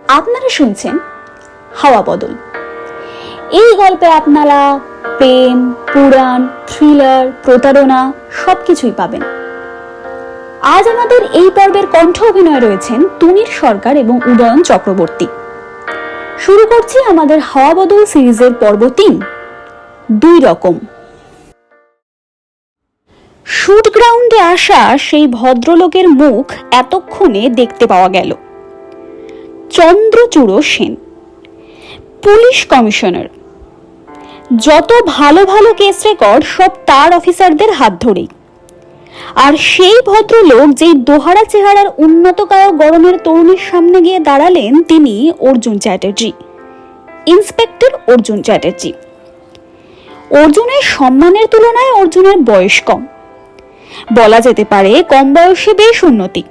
আপনারা শুনছেন হাওয়া বদল। এই গল্পে আপনারা প্রেম, পুরাণ, থ্রিলার, প্রতারণা সবকিছুই পাবেন। আজ আমাদের এই পর্বের কণ্ঠ অভিনয় রয়েছেন তুমির সরকার এবং উদয়ন চক্রবর্তী। শুরু করছি আমাদের হাওয়া বদল সিরিজের পর্ব ৩, ২ রকম। শুট গ্রাউন্ডে আসা সেই ভদ্রলোকের মুখ এতক্ষণে দেখতে পাওয়া গেল। Chandrachur Sen, police commissioner. যত ভালো ভালো কেস রেকর্ড সব তার অফিসারদের হাত ধরেই। আর সেই ভদ্রলোক যেই দোহারা চেহারার উন্নতকায় গরমের তরুণীর সামনে গিয়ে দাঁড়ালেন, তিনি অর্জুন চ্যাটার্জি, ইন্সপেক্টর অর্জুন চ্যাটার্জি। অর্জুনের সম্মানের তুলনায় অর্জুনের বয়স কম, বলা যেতে পারে কম বয়সে বেশ উন্নতি।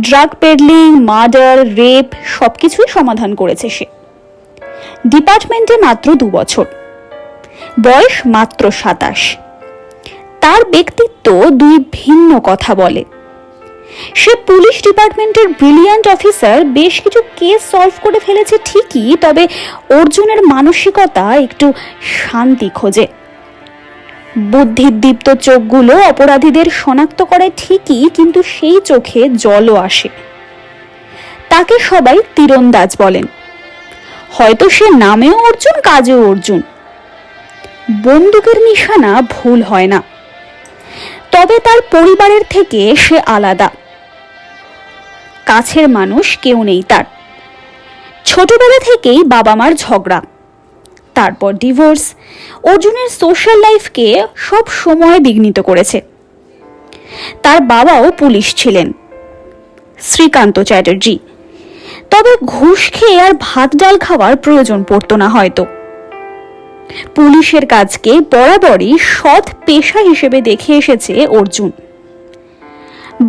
ড্রাগ পেডলিং, মার্ডার, রেপ সবকিছুই সমাধান করেছে সে। ডিপার্টমেন্টে মাত্র 2 বছর, বয়স মাত্র 27। তার ব্যক্তিত্ব 2 ভিন্ন কথা বলে। সে পুলিশ ডিপার্টমেন্টের ব্রিলিয়ান্ট অফিসার, বেশ কিছু কেস সলভ করে ফেলেছে ঠিকই, তবে অর্জুনের মানসিকতা একটু শান্তি খোঁজে। বুদ্ধিদীপ্ত চোখগুলো অপরাধীদের শনাক্ত করে ঠিকই, কিন্তু সেই চোখে জলও আসে। তাকে সবাই তীরন্দাজ বলেন। হয়তো সে নামেও অর্জুন, কাজেও অর্জুন। বন্দুকের নিশানা ভুল হয় না, তবে তার পরিবারের থেকে সে আলাদা। কাছের মানুষ কেউ নেই তার। ছোটবেলা থেকেই বাবা মার ঝগড়া, তারপর ডিভোর্স অর্জুনের সোশ্যাল লাইফকে সব সময় বিঘ্নিত করেছে। তার বাবাও পুলিশ ছিলেন, শ্রীকান্ত চ্যাটার্জি, তবে ঘুষ খেয়ে আর ভাত ডাল খাওয়ার প্রয়োজন পড়তো না হয়তো। পুলিশের কাজকে বরাবরই সৎ পেশা হিসেবে দেখে এসেছে অর্জুন।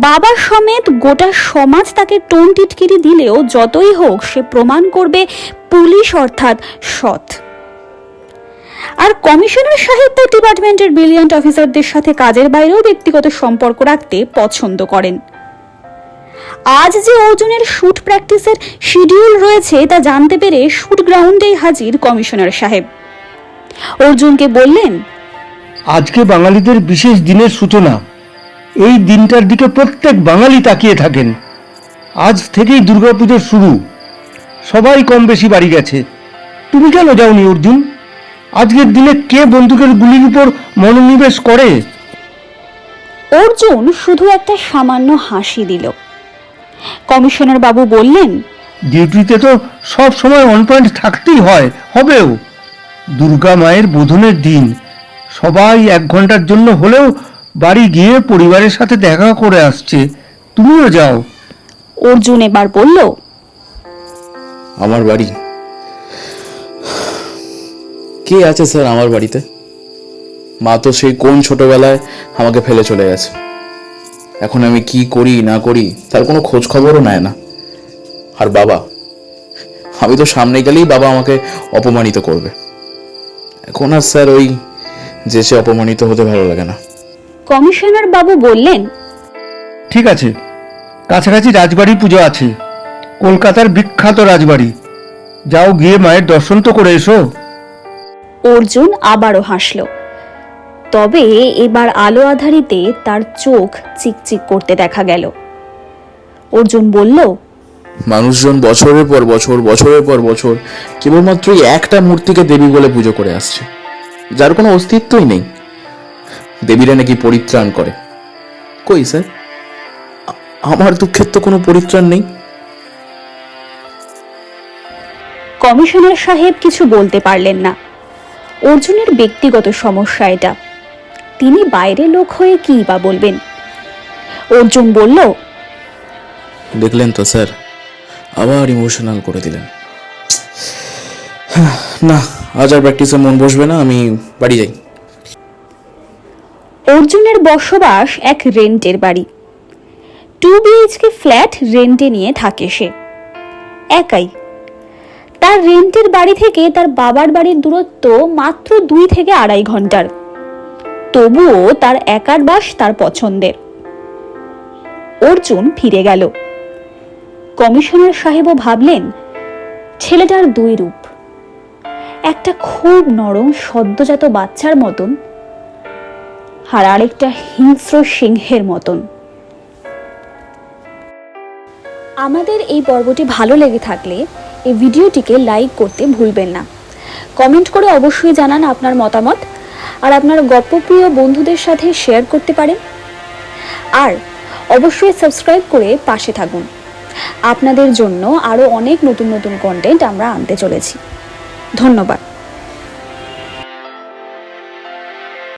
বাবা সমেত গোটা সমাজ তাকে টোন টিটকিরি দিলেও যতই হোক সে প্রমাণ করবে পুলিশ অর্থাৎ সৎ। আর কমিশনার সাহেব তার ডিপার্টমেন্টের ব্রিলিয়ান্ট অফিসারদের সাথে কাজের বাইরেও ব্যক্তিগত সম্পর্ক রাখতে পছন্দ করেন। আজ যে অর্জুনের শুট প্র্যাকটিসের শিডিউল রয়েছে তা জানতে পেরে শুট গ্রাউন্ডেই হাজির কমিশনার সাহেব। অর্জুনকে বললেন, আজকে বাঙালিদের বিশেষ দিনের সূচনা। এই দিনটার দিকে প্রত্যেক বাঙালি তাকিয়ে থাকেন। আজ থেকেই দুর্গাপুজোর শুরু। সবাই কম বেশি বাড়ি গেছে। তুমি কেন যাওনি অর্জুন? আজকের দিনে কে বন্দুকের গুলির উপর মনোনিবেশ করে? অর্জুন শুধু একটা সামান্য হাসি দিল। কমিশনার বাবু বললেন, ডিউটিতে তো সব সময় অন পয়েন্ট থাকতেই হয়, হবেও। দুর্গা মায়ের বোধনের দিন, সবাই 1 ঘন্টার জন্য হলেও বাড়ি গিয়ে পরিবারের সাথে দেখা করে আসছে। তুমিও যাও। অর্জুন এবার বলল, আমার বাড়ি? কে আছে স্যার আমার বাড়িতে? মা তো সেই কোন ছোটবেলায় আমাকে ফেলে চলে গেছে। এখন আমি কি করি না করি তার কোনো খোঁজ খবরও নেয় না। আর বাবা, আমি তো সামনে গেলেই বাবা আমাকে অপমানিত করবে। এখন আর স্যার ওই যেচে অপমানিত হতে ভালো লাগে না। কমিশনার বাবু বললেন, ঠিক আছে, কাছাকাছি রাজবাড়ি পুজো আছে, কলকাতার বিখ্যাত রাজবাড়ি। যাও, গিয়ে মায়ের দর্শন তো করে এসো। অর্জুন আবারও হাসল, তবে এবার আলো আধারিতে তার চোখ চিকচিক করতে দেখা গেল। অর্জুন বলল, মানুষজন বছরের পর বছর কেবলমাত্র একটা মূর্তিকে দেবী বলে পুজো করে আসছে, যার কোনো অস্তিত্বই নেই। দেবীরা নাকি পরিত্রাণ করে। কই স্যার, আমার দুঃখের তো কোনো পরিত্রাণ নেই। কমিশনার সাহেব কিছু বলতে পারলেন না। অর্জুনের ব্যক্তিগত সমস্যা এটা, তিনি বাইরে লোক হয়ে কি বা বলবেন। অর্জুন বলল, দেখলেন তো স্যার, আবার ইমোশনাল করে দিলেন। না, আজ আর প্র্যাকটিসে মন বসবে না, আমি বাড়ি যাই। অর্জুনের বসবাস এক রেন্টের বাড়ি। 2 BHK ফ্ল্যাট রেন্টে নিয়ে থাকে সে, একাই। তার রেন্টের বাড়ি থেকে তার বাবার বাড়ির দূরত্ব মাত্র 2 থেকে 2.5 ঘন্টার। তবুও তার একার বাস তার পছন্দের। অর্জুন ফিরে গেল। কমিশনার সাহেবও ভাবলেন ছেলেটার দুই রূপ, একটা খুব নরম সদ্যজাত বাচ্চার মতন আর আরেকটা হিংস্র সিংহের মতন। আমাদের এই পর্বটি ভালো লেগে থাকলে এই ভিডিওটিকে লাইক করতে ভুলবেন না। কমেন্ট করে অবশ্যই জানান আপনার মতামত, আর আপনার গল্পপ্রিয় বন্ধুদের সাথে শেয়ার করতে পারেন। আর অবশ্যই সাবস্ক্রাইব করে পাশে থাকুন। আপনাদের জন্য আরও অনেক নতুন নতুন কন্টেন্ট আমরা আনতে চলেছি। ধন্যবাদ।